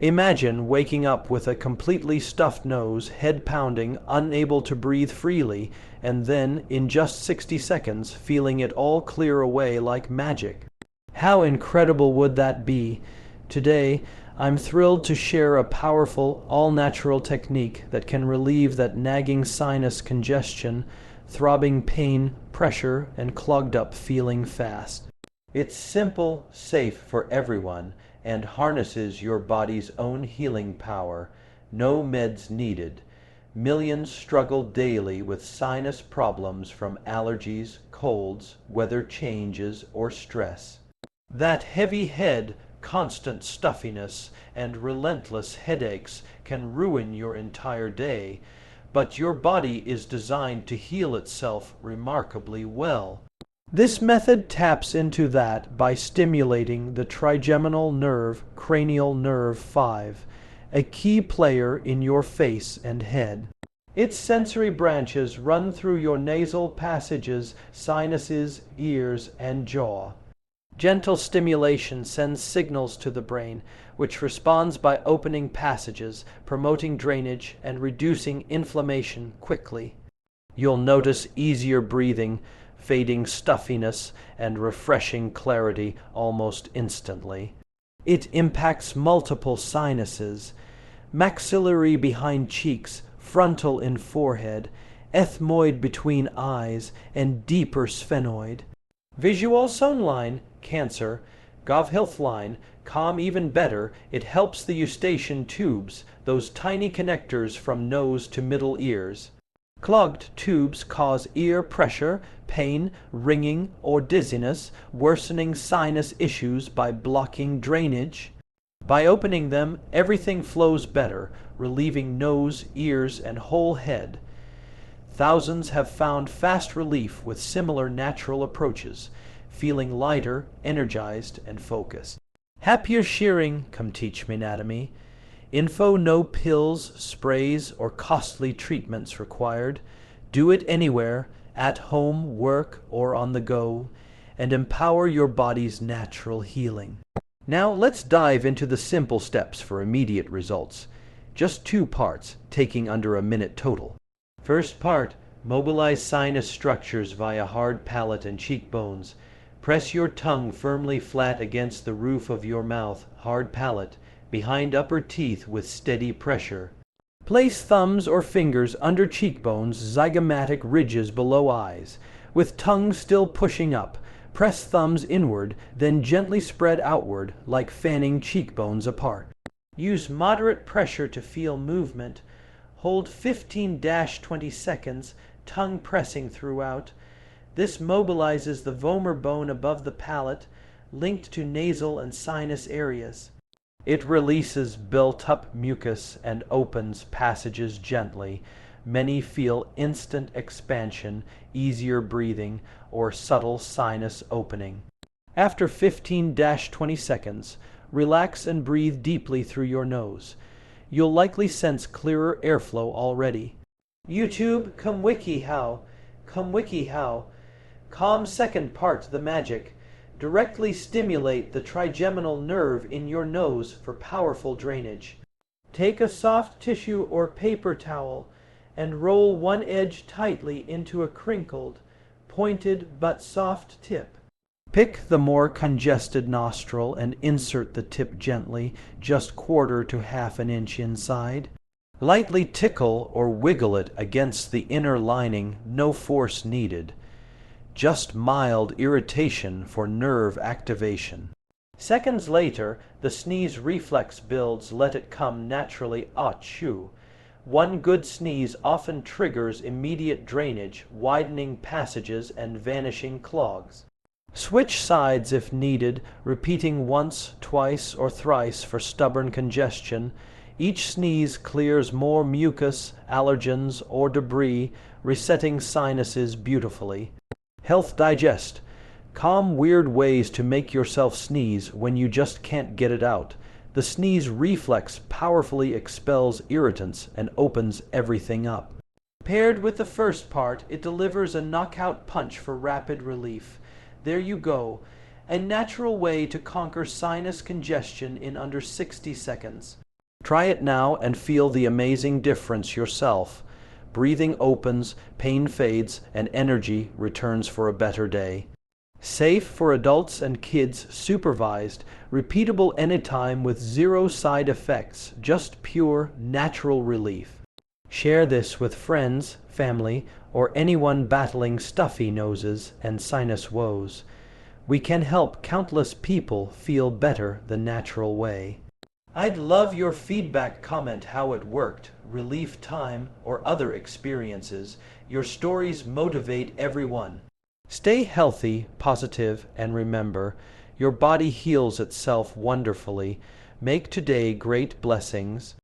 Imagine waking up with a completely stuffed nose, head pounding, unable to breathe freely, and then, in just 60 seconds, feeling it all clear away like magic. How incredible would that be? Today, I'm thrilled to share a powerful, all-natural technique that can relieve that nagging sinus congestion, throbbing pain, pressure, and clogged-up feeling fast. It's simple, safe for everyone, and harnesses your body's own healing power. No meds needed. Millions struggle daily with sinus problems from allergies, colds, weather changes, or stress. That heavy head, constant stuffiness, and relentless headaches can ruin your entire day, but your body is designed to heal itself remarkably well. This method taps into that by stimulating the trigeminal nerve, cranial nerve 5, a key player in your face and head. Its sensory branches run through your nasal passages, sinuses, ears, and jaw. Gentle stimulation sends signals to the brain, which responds by opening passages, promoting drainage, and reducing inflammation quickly. You'll notice easier breathing, fading stuffiness, and refreshing clarity almost instantly. It impacts multiple sinuses: maxillary behind cheeks, frontal in forehead, ethmoid between eyes, and deeper sphenoid. Visual line, cancer, Gov line, calm even better, it helps the eustachian tubes, those tiny connectors from nose to middle ears. Clogged tubes cause ear pressure, pain, ringing, or dizziness, worsening sinus issues by blocking drainage. By opening them, everything flows better, relieving nose, ears, and whole head. Thousands have found fast relief with similar natural approaches, feeling lighter, energized, and focused. Happier shearing, come teach me anatomy. Info: no pills, sprays, or costly treatments required. Do it anywhere, at home, work, or on the go, and empower your body's natural healing. Now let's dive into the simple steps for immediate results. Just 2 parts, taking under a minute total. First part: mobilize sinus structures via hard palate and cheekbones. Press your tongue firmly flat against the roof of your mouth, hard palate, behind upper teeth with steady pressure. Place thumbs or fingers under cheekbones, zygomatic ridges below eyes. With tongue still pushing up, press thumbs inward, then gently spread outward, like fanning cheekbones apart. Use moderate pressure to feel movement. Hold 15-20 seconds, tongue pressing throughout. This mobilizes the vomer bone above the palate, linked to nasal and sinus areas. It releases built-up mucus and opens passages gently. Many feel instant expansion, easier breathing, or subtle sinus opening. After 15-20 seconds, relax and breathe deeply through your nose. You'll likely sense clearer airflow already. YouTube, come wiki how. Come wiki how. Calm second part the magic. Directly stimulate the trigeminal nerve in your nose for powerful drainage. Take a soft tissue or paper towel and roll one edge tightly into a crinkled, pointed but soft tip. Pick the more congested nostril and insert the tip gently, just 1/4 to 1/2 inch inside. Lightly tickle or wiggle it against the inner lining, no force needed. Just mild irritation for nerve activation. Seconds later, the sneeze reflex builds. Let it come naturally. Achoo. One good sneeze often triggers immediate drainage, widening passages and vanishing clogs. Switch sides if needed, repeating once, twice, or thrice for stubborn congestion. Each sneeze clears more mucus, allergens, or debris, resetting sinuses beautifully. Health Digest. Calm weird ways to make yourself sneeze when you just can't get it out. The sneeze reflex powerfully expels irritants and opens everything up. Paired with the first part, it delivers a knockout punch for rapid relief. There you go, a natural way to conquer sinus congestion in under 60 seconds. Try it now and feel the amazing difference yourself. Breathing opens, pain fades, and energy returns for a better day. Safe for adults and kids, supervised, repeatable anytime with zero side effects, just pure, natural relief. Share this with friends, family, or anyone battling stuffy noses and sinus woes. We can help countless people feel better the natural way. I'd love your feedback. Comment how it worked, relief time, or other experiences. Your stories motivate everyone. Stay healthy, positive, and remember, your body heals itself wonderfully. Make today great blessings.